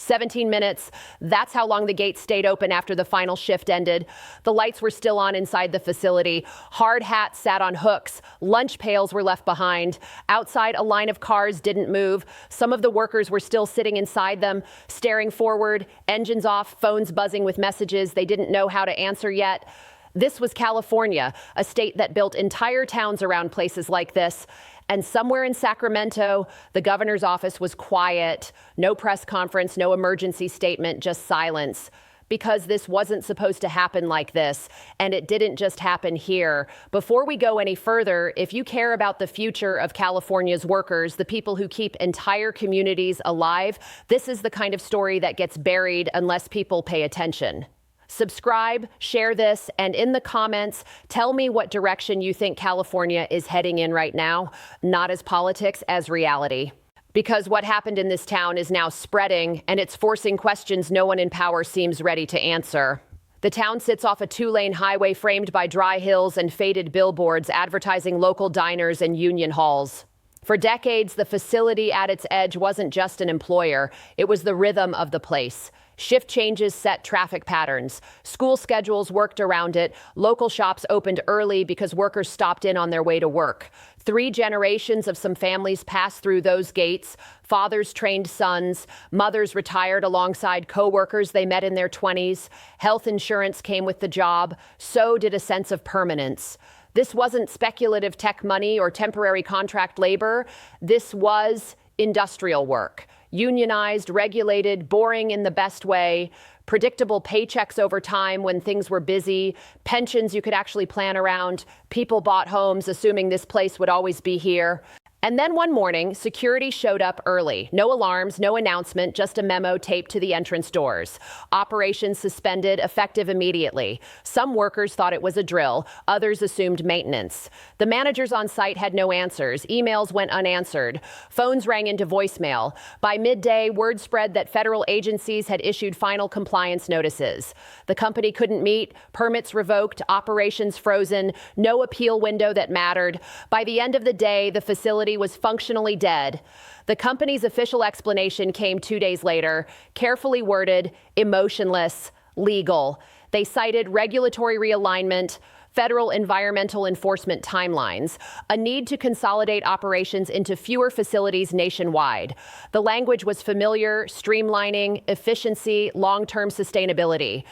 17 minutes. That's how long the gates stayed open after the final shift ended. The lights were still on inside the facility. Hard hats sat on hooks. Lunch pails were left behind. Outside, a line of cars didn't move. Some of the workers were still sitting inside them, staring forward, engines off, phones buzzing with messages they didn't know how to answer yet. This was California, a state that built entire towns around places like this. And somewhere in Sacramento, the governor's office was quiet. No press conference, no emergency statement, just silence. Because this wasn't supposed to happen like this, and it didn't just happen here. Before we go any further, if you care about the future of California's workers, the people who keep entire communities alive, this is the kind of story that gets buried unless people pay attention. Subscribe, share this, and in the comments, tell me what direction you think California is heading in right now, not as politics, as reality. Because what happened in this town is now spreading, and it's forcing questions no one in power seems ready to answer. The town sits off a 2-lane highway framed by dry hills and faded billboards advertising local diners and union halls. For decades, the facility at its edge wasn't just an employer, it was the rhythm of the place. Shift changes set traffic patterns. School schedules worked around it. Local shops opened early because workers stopped in on their way to work. 3 generations of some families passed through those gates. Fathers trained sons. Mothers retired alongside co-workers they met in their 20s. Health insurance came with the job. So did a sense of permanence. This wasn't speculative tech money or temporary contract labor. This was industrial work. Unionized, regulated, boring in the best way, predictable paychecks over time when things were busy, pensions you could actually plan around, people bought homes assuming this place would always be here. And then one morning, security showed up early. No alarms, no announcement, just a memo taped to the entrance doors. Operations suspended, effective immediately. Some workers thought it was a drill. Others assumed maintenance. The managers on site had no answers. Emails went unanswered. Phones rang into voicemail. By midday, word spread that federal agencies had issued final compliance notices. The company couldn't meet, permits revoked, operations frozen, no appeal window that mattered. By the end of the day, the facility was functionally dead. The company's official explanation came 2 days later, carefully worded, emotionless, legal. They cited regulatory realignment, federal environmental enforcement timelines, a need to consolidate operations into fewer facilities nationwide. The language was familiar, streamlining, efficiency, long-term sustainability.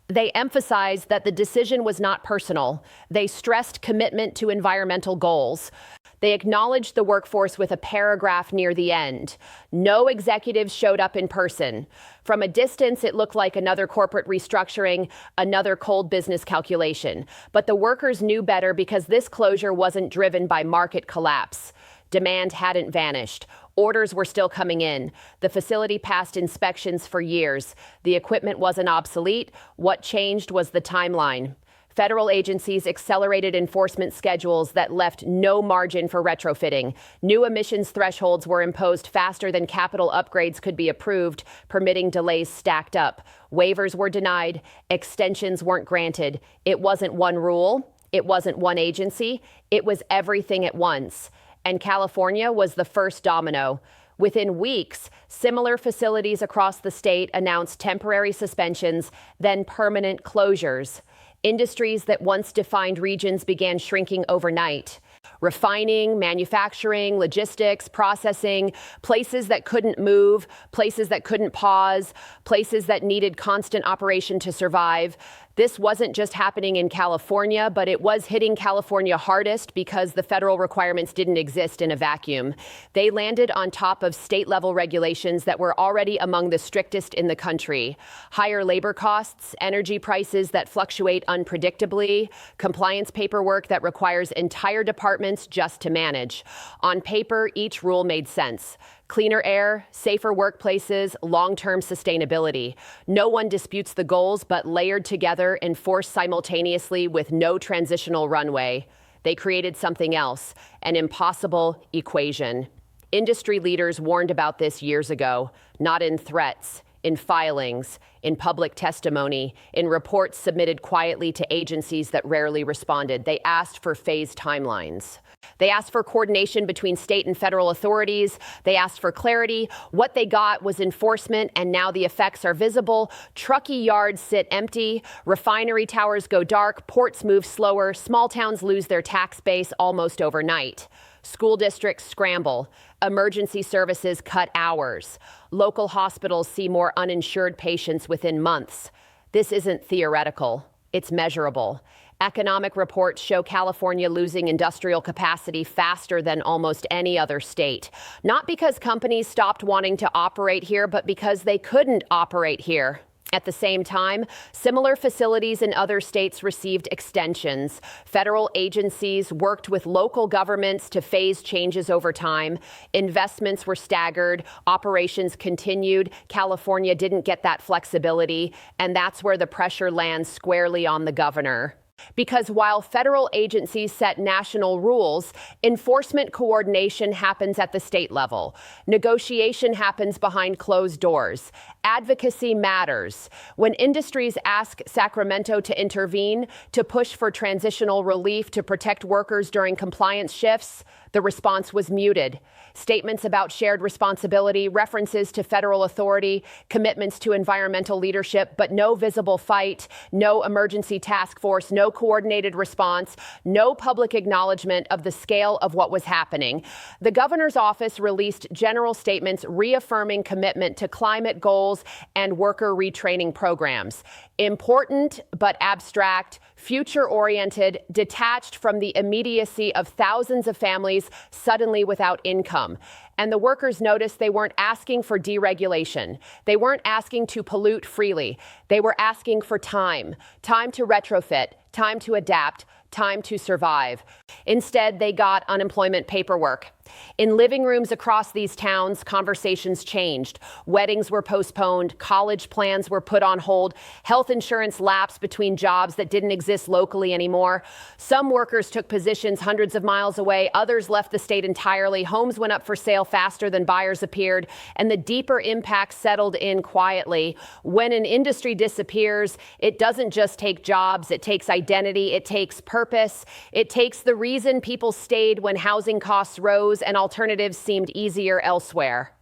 They emphasized that the decision was not personal. They stressed commitment to environmental goals. They acknowledged the workforce with a paragraph near the end. No executives showed up in person. From a distance, it looked like another corporate restructuring, another cold business calculation. But the workers knew better because this closure wasn't driven by market collapse. Demand hadn't vanished. Orders were still coming in. The facility passed inspections for years. The equipment wasn't obsolete. What changed was the timeline. Federal agencies accelerated enforcement schedules that left no margin for retrofitting. New emissions thresholds were imposed faster than capital upgrades could be approved, permitting delays stacked up. Waivers were denied. Extensions weren't granted. It wasn't one rule. It wasn't one agency. It was everything at once. And California was the first domino. Within weeks, similar facilities across the state announced temporary suspensions, then permanent closures. Industries that once defined regions began shrinking overnight. Refining, manufacturing, logistics, processing, places that couldn't move, places that couldn't pause, places that needed constant operation to survive. This wasn't just happening in California, but it was hitting California hardest because the federal requirements didn't exist in a vacuum. They landed on top of state-level regulations that were already among the strictest in the country. Higher labor costs, energy prices that fluctuate unpredictably, compliance paperwork that requires entire departments just to manage. On paper, each rule made sense. Cleaner air, safer workplaces, long-term sustainability. No one disputes the goals, but layered together, enforced simultaneously with no transitional runway. They created something else, an impossible equation. Industry leaders warned about this years ago, not in threats, in filings, in public testimony, in reports submitted quietly to agencies that rarely responded. They asked for phase timelines. They asked for coordination between state and federal authorities. They asked for clarity. What they got was enforcement, and now the effects are visible. Truckee yards sit empty. Refinery towers go dark. Ports move slower. Small towns lose their tax base almost overnight. School districts scramble. Emergency services cut hours. Local hospitals see more uninsured patients within months. This isn't theoretical. It's measurable. Economic reports show California losing industrial capacity faster than almost any other state. Not because companies stopped wanting to operate here, but because they couldn't operate here. At the same time, similar facilities in other states received extensions. Federal agencies worked with local governments to phase changes over time. Investments were staggered. Operations continued. California didn't get that flexibility, and that's where the pressure lands squarely on the governor. Because while federal agencies set national rules, enforcement coordination happens at the state level. Negotiation happens behind closed doors. Advocacy matters. When industries ask Sacramento to intervene, to push for transitional relief to protect workers during compliance shifts, the response was muted. Statements about shared responsibility, references to federal authority, commitments to environmental leadership, but no visible fight, no emergency task force, no coordinated response, no public acknowledgement of the scale of what was happening. The governor's office released general statements reaffirming commitment to climate goals and worker retraining programs. Important but abstract, future-oriented, detached from the immediacy of thousands of families suddenly without income. And the workers noticed they weren't asking for deregulation. They weren't asking to pollute freely. They were asking for time to retrofit, time to adapt, time to survive. Instead, they got unemployment paperwork. In living rooms across these towns, conversations changed. Weddings were postponed. College plans were put on hold. Health insurance lapsed between jobs that didn't exist locally anymore. Some workers took positions hundreds of miles away. Others left the state entirely. Homes went up for sale faster than buyers appeared, and the deeper impacts settled in quietly. When an industry disappears, it doesn't just take jobs. It takes identity. It takes purpose. It takes the reason people stayed when housing costs rose and alternatives seemed easier elsewhere.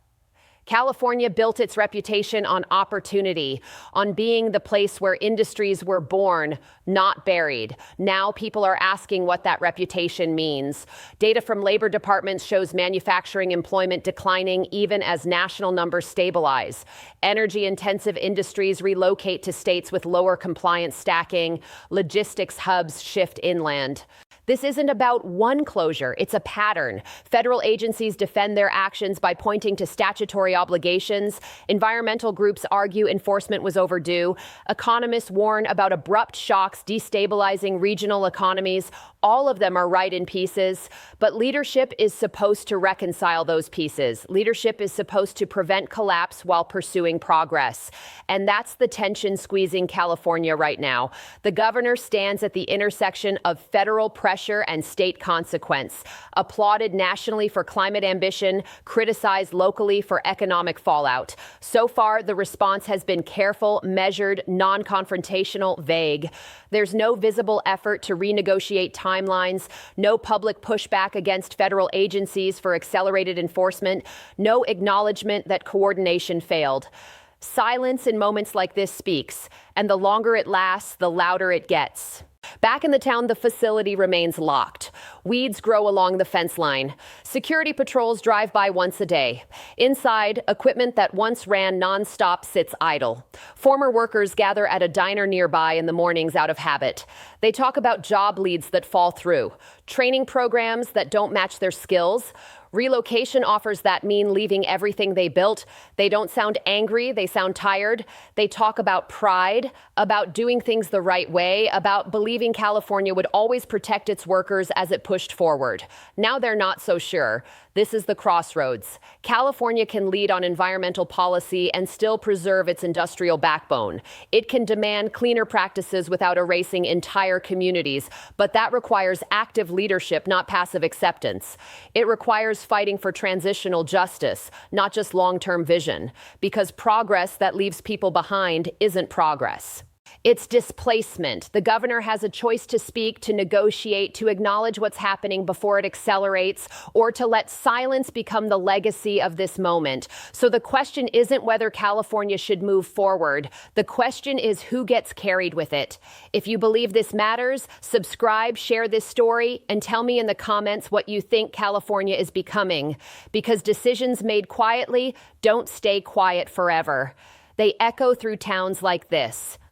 California built its reputation on opportunity, on being the place where industries were born, not buried. Now people are asking what that reputation means. Data from labor departments shows manufacturing employment declining even as national numbers stabilize. Energy-intensive industries relocate to states with lower compliance stacking. Logistics hubs shift inland. This isn't about one closure, it's a pattern. Federal agencies defend their actions by pointing to statutory obligations. Environmental groups argue enforcement was overdue. Economists warn about abrupt shocks destabilizing regional economies. All of them are right in pieces, but leadership is supposed to reconcile those pieces. Leadership is supposed to prevent collapse while pursuing progress. And that's the tension squeezing California right now. The governor stands at the intersection of federal pressure and state consequence, applauded nationally for climate ambition, criticized locally for economic fallout. So far, the response has been careful, measured, non-confrontational, vague. There's no visible effort to renegotiate timelines, no public pushback against federal agencies for accelerated enforcement, no acknowledgement that coordination failed. Silence in moments like this speaks, and the longer it lasts, the louder it gets. Back in the town, the facility remains locked. Weeds grow along the fence line. Security patrols drive by once a day. Inside, equipment that once ran nonstop sits idle. Former workers gather at a diner nearby in the mornings out of habit. They talk about job leads that fall through, training programs that don't match their skills, relocation offers that mean leaving everything they built. They don't sound angry, they sound tired. They talk about pride, about doing things the right way, about believing California would always protect its workers as it pushed forward. Now they're not so sure. This is the crossroads. California can lead on environmental policy and still preserve its industrial backbone. It can demand cleaner practices without erasing entire entire communities, but that requires active leadership, not passive acceptance. It requires fighting for transitional justice, not just long-term vision, because progress that leaves people behind isn't progress. It's displacement. The governor has a choice to speak, to negotiate, to acknowledge what's happening before it accelerates, or to let silence become the legacy of this moment. So the question isn't whether California should move forward. The question is who gets carried with it. If you believe this matters, subscribe, share this story, and tell me in the comments what you think California is becoming. Because decisions made quietly don't stay quiet forever. They echo through towns like this.